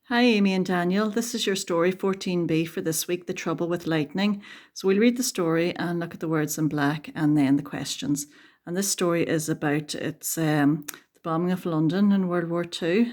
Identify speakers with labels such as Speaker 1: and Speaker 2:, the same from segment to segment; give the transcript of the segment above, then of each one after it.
Speaker 1: Hi, Amy and Daniel. This is your story 14b for this week, The Trouble with Lightning. So we'll read the story and look at the words in black and then the questions. And this story is about the bombing of London in World War II.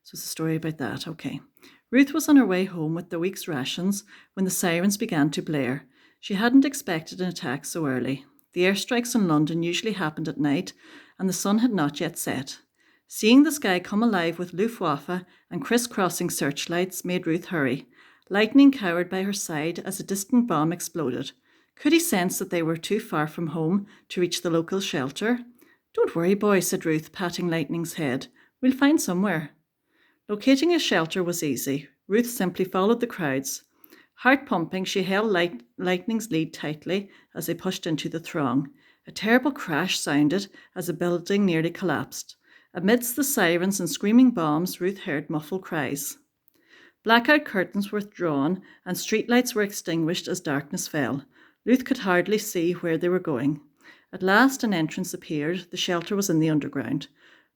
Speaker 1: So it's a story about that. Okay. Ruth was on her way home with the week's rations when the sirens began to blare. She hadn't expected an attack so early. The airstrikes in London usually happened at night, and the sun had not yet set. Seeing the sky come alive with Luftwaffe and crisscrossing searchlights made Ruth hurry. Lightning cowered by her side as a distant bomb exploded. Could he sense that they were too far from home to reach the local shelter? "Don't worry, boy," said Ruth, patting Lightning's head. "We'll find somewhere." Locating a shelter was easy. Ruth simply followed the crowds. Heart pumping, she held Lightning's lead tightly as they pushed into the throng. A terrible crash sounded as a building nearly collapsed. Amidst the sirens and screaming bombs, Ruth heard muffled cries. Blackout curtains were drawn and streetlights were extinguished as darkness fell. Ruth could hardly see where they were going. At last an entrance appeared. The shelter was in the underground.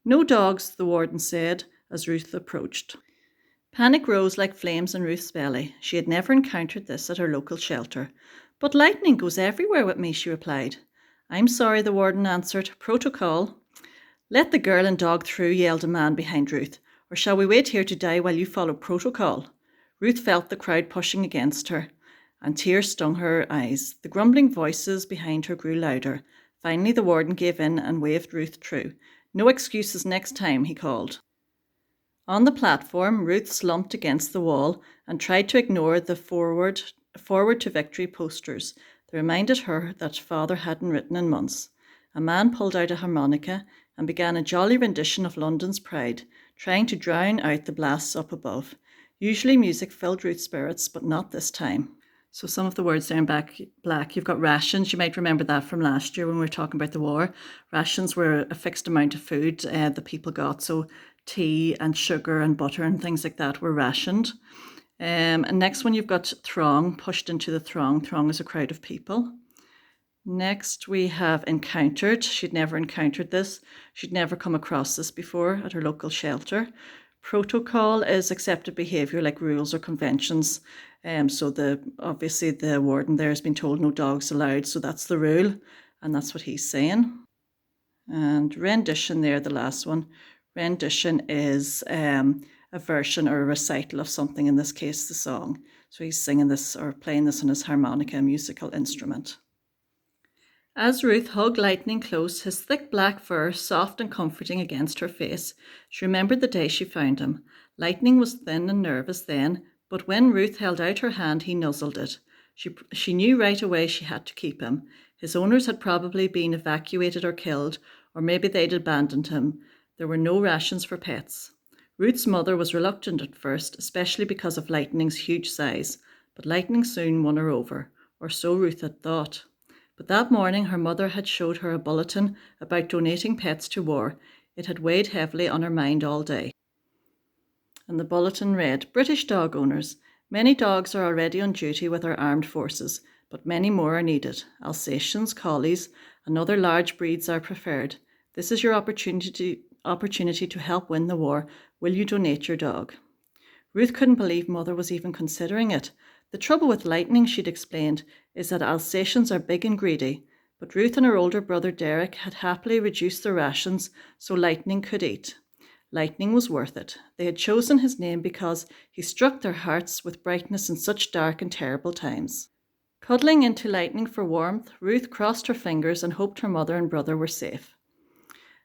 Speaker 1: "No dogs," the warden said as Ruth approached. Panic rose like flames in Ruth's belly. She had never encountered this at her local shelter. "But lightning goes everywhere with me," she replied. "I'm sorry," the warden answered. "Protocol." "Let the girl and dog through," yelled a man behind Ruth. "Or shall we wait here to die while you follow protocol?" Ruth felt the crowd pushing against her, and tears stung her eyes. The grumbling voices behind her grew louder. Finally, the warden gave in and waved Ruth through. "No excuses next time," he called. On the platform, Ruth slumped against the wall and tried to ignore the forward to victory posters that reminded her that father hadn't written in months. A man pulled out a harmonica and began a jolly rendition of London's Pride, trying to drown out the blasts up above. Usually music filled Ruth's spirits, but not this time. So some of the words there in black, you've got rations. You might remember that from last year when we were talking about the war. Rations were a fixed amount of food that people got. So tea and sugar and butter and things like that were rationed. And next one, you've got throng, pushed into the throng. Throng is a crowd of people. Next, we have encountered. She'd never encountered this. She'd never come across this before at her local shelter. Protocol is accepted behaviour like rules or conventions. So obviously the warden there has been told no dogs allowed, so that's the rule, and that's what he's saying. And rendition there, the last one. Rendition is a version or a recital of something, in this case the song. So he's singing this or playing this on his harmonica, a musical instrument. As Ruth hugged Lightning close, his thick black fur soft and comforting against her face, she remembered the day she found him. Lightning was thin and nervous then, but when Ruth held out her hand, he nuzzled it. She knew right away she had to keep him. His owners had probably been evacuated or killed, or maybe they'd abandoned him. There were no rations for pets. Ruth's mother was reluctant at first, especially because of Lightning's huge size, but Lightning soon won her over, or so Ruth had thought. But that morning her mother had showed her a bulletin about donating pets to war. It had weighed heavily on her mind all day. And the bulletin read, "British dog owners. Many dogs are already on duty with our armed forces, but many more are needed. Alsatians, collies, and other large breeds are preferred. This is your opportunity to help win the war. Will you donate your dog?" Ruth couldn't believe Mother was even considering it. The trouble with Lightning, she'd explained, is that Alsatians are big and greedy, but Ruth and her older brother Derek had happily reduced their rations so Lightning could eat. Lightning was worth it. They had chosen his name because he struck their hearts with brightness in such dark and terrible times. Cuddling into Lightning for warmth, Ruth crossed her fingers and hoped her mother and brother were safe.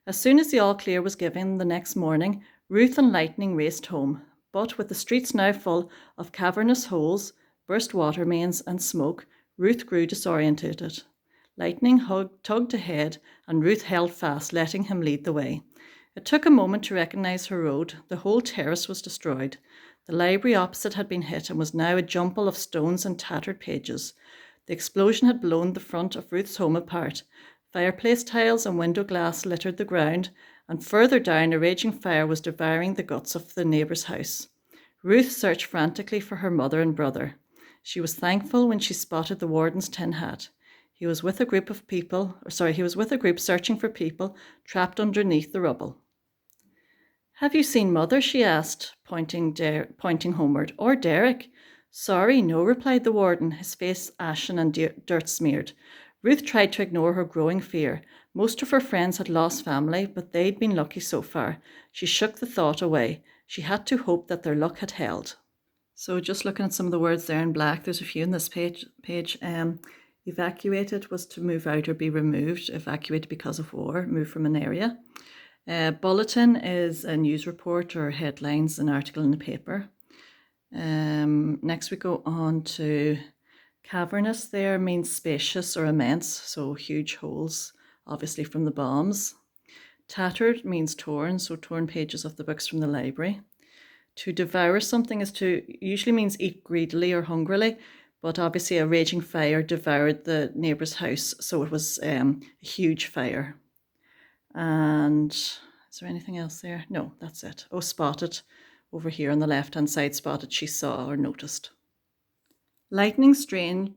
Speaker 1: As soon as the all-clear was given the next morning, Ruth and Lightning raced home. But with the streets now full of cavernous holes, burst water mains, and smoke, Ruth grew disorientated. Lightning tugged ahead, and Ruth held fast, letting him lead the way. It took a moment to recognize her road. The whole terrace was destroyed. The library opposite had been hit and was now a jumble of stones and tattered pages. The explosion had blown the front of Ruth's home apart. Fireplace tiles and window glass littered the ground, and further down a raging fire was devouring the guts of the neighbour's house. Ruth searched frantically for her mother and brother. She was thankful when she spotted the warden's tin hat. He was with a group searching for people trapped underneath the rubble. Have you seen Mother? She asked, pointing homeward. Or Derek? Sorry, no, replied the warden, his face ashen and dirt smeared. Ruth tried to ignore her growing fear. Most of her friends had lost family, but they'd been lucky so far. She shook the thought away. She had to hope that their luck had held. So just looking at some of the words there in black, there's a few in this page. Evacuated was to move out or be removed. Evacuated because of war, move from an area. Bulletin is a news report or headlines, an article in the paper. Next we go on to cavernous. There means spacious or immense, so huge holes, obviously from the bombs. Tattered means torn, so torn pages of the books from the library. To devour something usually means eat greedily or hungrily, but obviously a raging fire devoured the neighbour's house, so it was a huge fire. And is there anything else there? No, that's it. Oh, spotted. Over here on the left-hand side, spotted, she saw or noticed. Lightning strained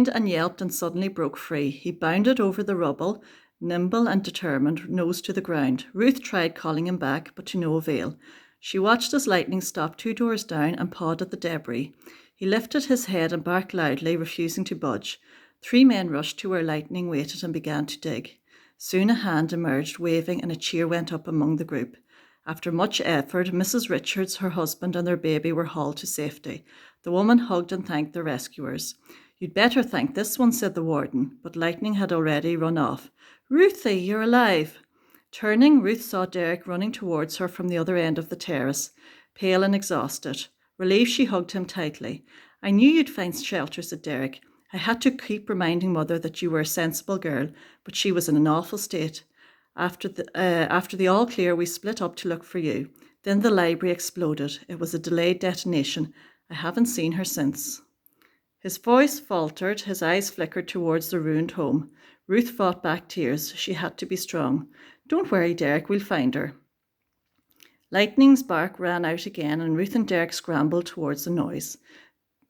Speaker 1: and yelped and suddenly broke free. He bounded over the rubble, nimble and determined, nose to the ground. Ruth tried calling him back, but to no avail. She watched as Lightning stopped 2 doors down and pawed at the debris. He lifted his head and barked loudly, refusing to budge. 3 men rushed to where Lightning waited and began to dig. Soon a hand emerged, waving, and a cheer went up among the group. After much effort, Mrs. Richards, her husband, and their baby were hauled to safety. The woman hugged and thanked the rescuers. You'd better thank this one, said the warden, but Lightning had already run off. Ruthie, you're alive! Turning, Ruth saw Derek running towards her from the other end of the terrace, pale and exhausted. Relieved, she hugged him tightly. I knew you'd find shelter, said Derek. I had to keep reminding Mother that you were a sensible girl, but she was in an awful state. After the all clear, we split up to look for you. Then the library exploded. It was a delayed detonation. I haven't seen her since. His voice faltered, his eyes flickered towards the ruined home. Ruth fought back tears. She had to be strong. Don't worry, Derek, we'll find her. Lightning's bark ran out again, and Ruth and Derek scrambled towards the noise.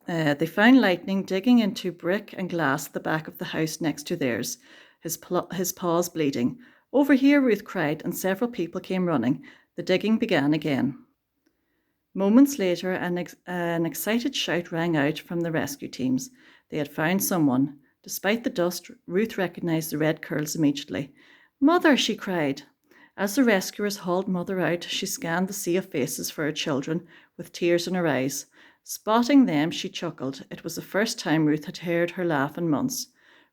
Speaker 1: They found Lightning digging into brick and glass at the back of the house next to theirs, his paws bleeding. Over here, Ruth cried, and several people came running. The digging began again. Moments later, an excited shout rang out from the rescue teams. They had found someone. Despite the dust, Ruth recognized the red curls immediately. Mother, she cried. As the rescuers hauled Mother out, she scanned the sea of faces for her children, with tears in her eyes. Spotting them, she chuckled. It was the first time Ruth had heard her laugh in months.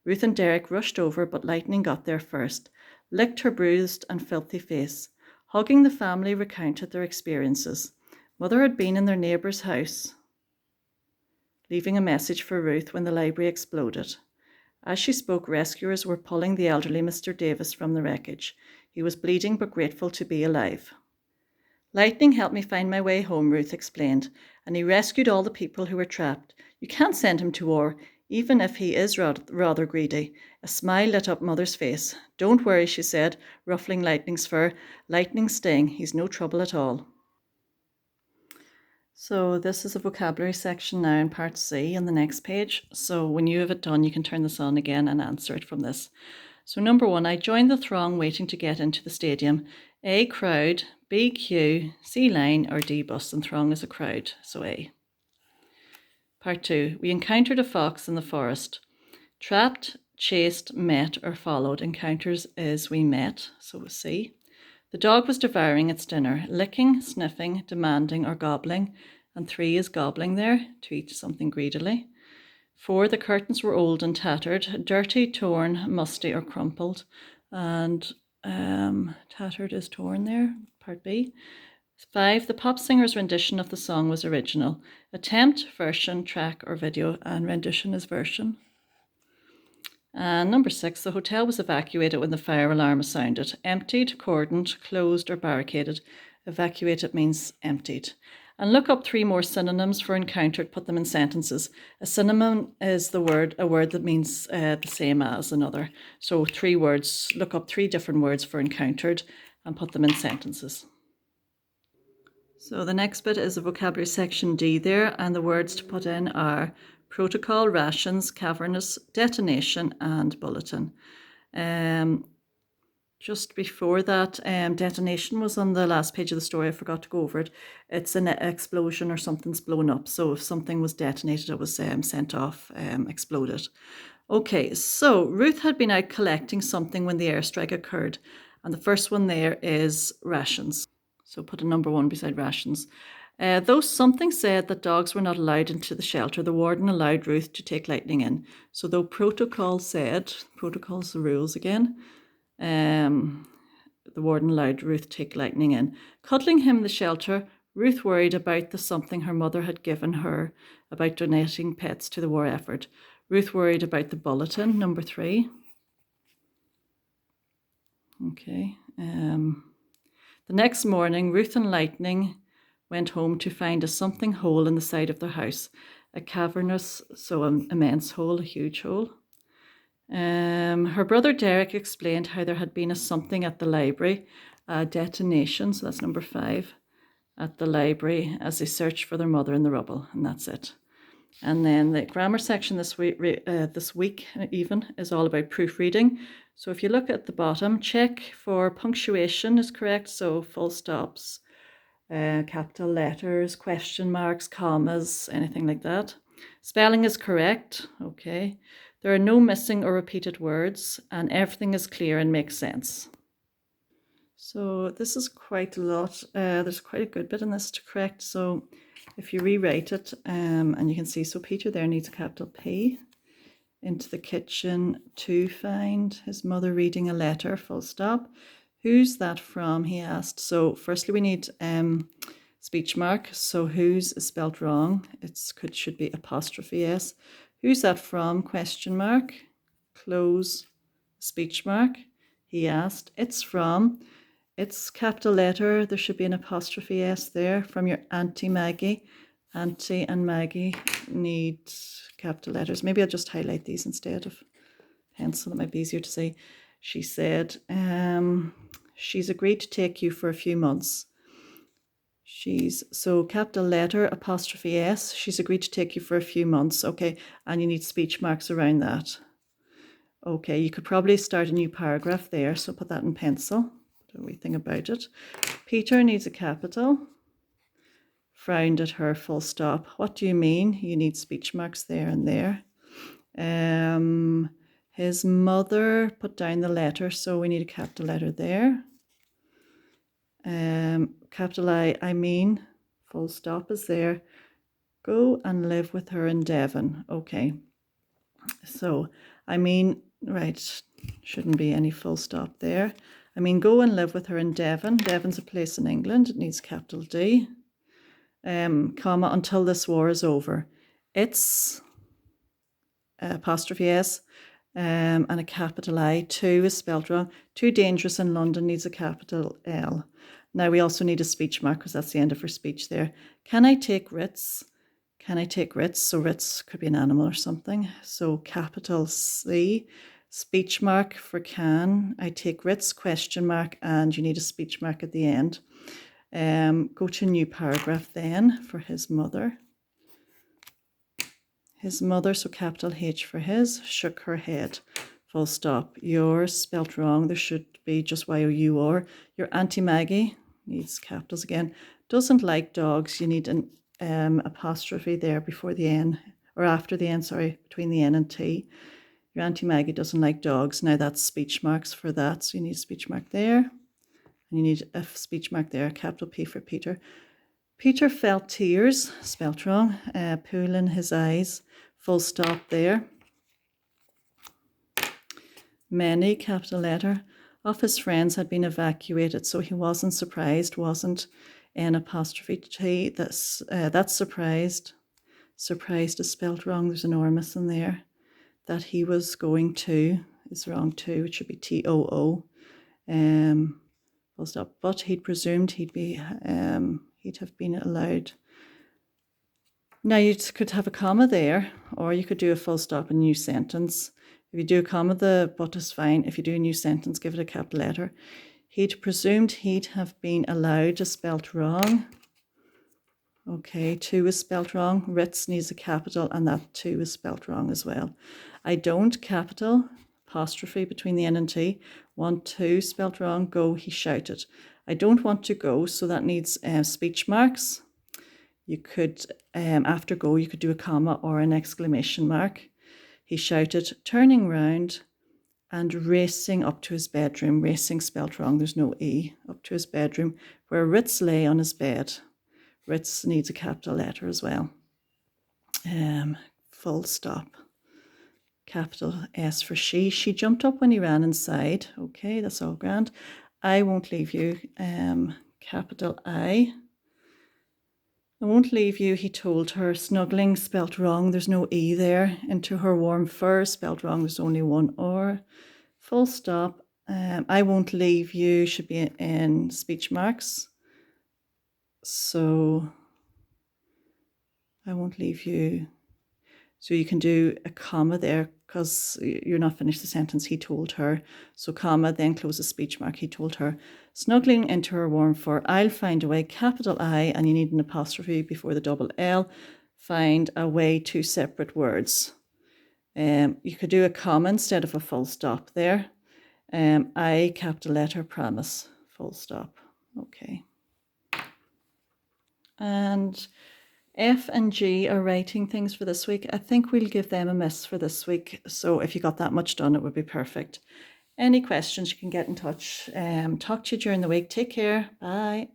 Speaker 1: Ruth and Derek rushed over, but Lightning got there first, licked her bruised and filthy face. Hugging the family, recounted their experiences. Mother had been in their neighbour's house, leaving a message for Ruth when the library exploded. As she spoke, rescuers were pulling the elderly Mr. Davis from the wreckage. He was bleeding but grateful to be alive. Lightning helped me find my way home, Ruth explained, and he rescued all the people who were trapped. You can't send him to war, even if he is rather greedy. A smile lit up Mother's face. Don't worry, she said, ruffling Lightning's fur. Lightning's staying. He's no trouble at all. So this is a vocabulary section now in part C on the next page. So when you have it done, you can turn this on again and answer it from this. So number 1, I joined the throng waiting to get into the stadium. A, crowd, B, queue, C, line, or D, bus. And throng is a crowd, so A. Part 2, we encountered a fox in the forest. Trapped, chased, met, or followed. Encounters is we met, so C. The dog was devouring its dinner, licking, sniffing, demanding, or gobbling. And 3 is gobbling there, to eat something greedily. 4, the curtains were old and tattered, dirty, torn, musty, or crumpled. And tattered is torn there, part B. 5, the pop singer's rendition of the song was original. Attempt, version, track, or video, and rendition is version. And number 6, the hotel was evacuated when the fire alarm sounded. Emptied, cordoned, closed, or barricaded. Evacuated means emptied. And look up 3 more synonyms for encountered, put them in sentences. A synonym is a word that means the same as another. So 3 words, look up 3 different words for encountered and put them in sentences. So the next bit is a vocabulary section D there, and the words to put in are protocol, rations, cavernous, detonation, and bulletin. Just before that, detonation was on the last page of the story. I forgot to go over it. It's an explosion or something's blown up. So if something was detonated, it was sent off, exploded. Okay, so Ruth had been out collecting something when the airstrike occurred. And the first one there is rations. So put a number 1 beside rations. Though something said that dogs were not allowed into the shelter, the warden allowed Ruth to take Lightning in. So though protocol said, protocol's the rules again, the warden allowed Ruth to take Lightning in. Cuddling him in the shelter, Ruth worried about the something her mother had given her about donating pets to the war effort. Ruth worried about the bulletin, number 3. Okay. The next morning, Ruth and Lightning went home to find a something hole in the side of their house. A cavernous, so an immense hole, a huge hole. Her brother Derek explained how there had been a something at the library, a detonation, so that's number 5, at the library as they searched for their mother in the rubble, and that's it. And then the grammar section this week even is all about proofreading. So if you look at the bottom, check for punctuation is correct, so full stops, capital letters, question marks, commas, anything like that. Spelling is correct, okay. There are no missing or repeated words, and everything is clear and makes sense. So this is quite a lot. There's quite a good bit in this to correct. So if you rewrite it, and you can see, so Peter there needs a capital P. Into the kitchen to find his mother reading a letter, full stop. Who's that from, he asked. So firstly we need speech mark. So who's is spelled wrong. It should be apostrophe S. Who's that from, question mark. Close speech mark. He asked. It's from. It's capital letter. There should be an apostrophe S there, from your Auntie Maggie. Auntie and Maggie need capital letters. Maybe I'll just highlight these instead of pencil. It might be easier to see. She said, she's agreed to take you for a few months. So capital letter, apostrophe S. She's agreed to take you for a few months. Okay, and you need speech marks around that. Okay, you could probably start a new paragraph there. So put that in pencil. Put a wee thing about it. Peter needs a capital. Frowned at her, full stop. What do you mean? You need speech marks there and there. His mother put down the letter, so we need a capital letter there. Capital I mean, full stop is there. Go and live with her in Devon. Okay. So, I mean, right, shouldn't be any full stop there. I mean, go and live with her in Devon. Devon's a place in England. It needs capital D. Comma, until this war is over. It's apostrophe S and a capital I. Too is spelled wrong. Too dangerous in London needs a capital L. Now we also need a speech mark because that's the end of her speech there. Can I take Ritz? Can I take Ritz? So Ritz could be an animal or something. So capital C, speech mark for can. I take Ritz, question mark, and you need a speech mark at the end. Go to a new paragraph then for his mother. His mother, so capital H for his, shook her head. Full stop. Yours spelt wrong. There should be just Y-O-U-R. Your Auntie Maggie, needs capitals again, doesn't like dogs. You need an apostrophe there before the N, or after the N, sorry, between the N and T. Your Auntie Maggie doesn't like dogs. Now that's speech marks for that. So you need a speech mark there. And you need a speech mark there, capital P for Peter. Peter felt tears, spelt wrong, pool in his eyes, full stop there. Many, capital letter, of his friends had been evacuated, so he wasn't surprised, wasn't an apostrophe T, that's surprised. Surprised is spelt wrong, there's an R missing there. That he was going to is wrong too, it should be T-O-O. Full stop. But he'd presumed he'd have been allowed. Now you could have a comma there, or you could do a full stop and new sentence. If you do a comma, the but is fine. If you do a new sentence, give it a capital letter. He'd presumed he'd have been allowed is spelt wrong. Okay, to is spelt wrong. Ritz needs a capital, and that too is spelt wrong as well. I don't, capital, apostrophe between the N and T. 1, 2, spelt wrong, go, he shouted. I don't want to go, so that needs speech marks. You could, after go, you could do a comma or an exclamation mark. He shouted, turning round and racing up to his bedroom. Racing spelt wrong, there's no E. Up to his bedroom, where Ritz lay on his bed. Ritz needs a capital letter as well. Full stop. Capital S for she. She jumped up when he ran inside. Okay, that's all grand. I won't leave you. Capital I. I won't leave you, he told her. Snuggling spelt wrong, there's no E there. Into her warm fur spelt wrong, there's only one R. Full stop. I won't leave you should be in speech marks. So I won't leave you. So you can do a comma there because you're not finished the sentence, he told her. So comma, then close the speech mark, he told her. Snuggling into her warm fur, I'll find a way, capital I, and you need an apostrophe before the double L. Find a way, 2 separate words. You could do a comma instead of a full stop there. I, capital letter, promise, full stop. Okay. And F and G are writing things for this week. I think we'll give them a miss for this week. So if you got that much done, it would be perfect. Any questions, you can get in touch. Talk to you during the week. Take care. Bye.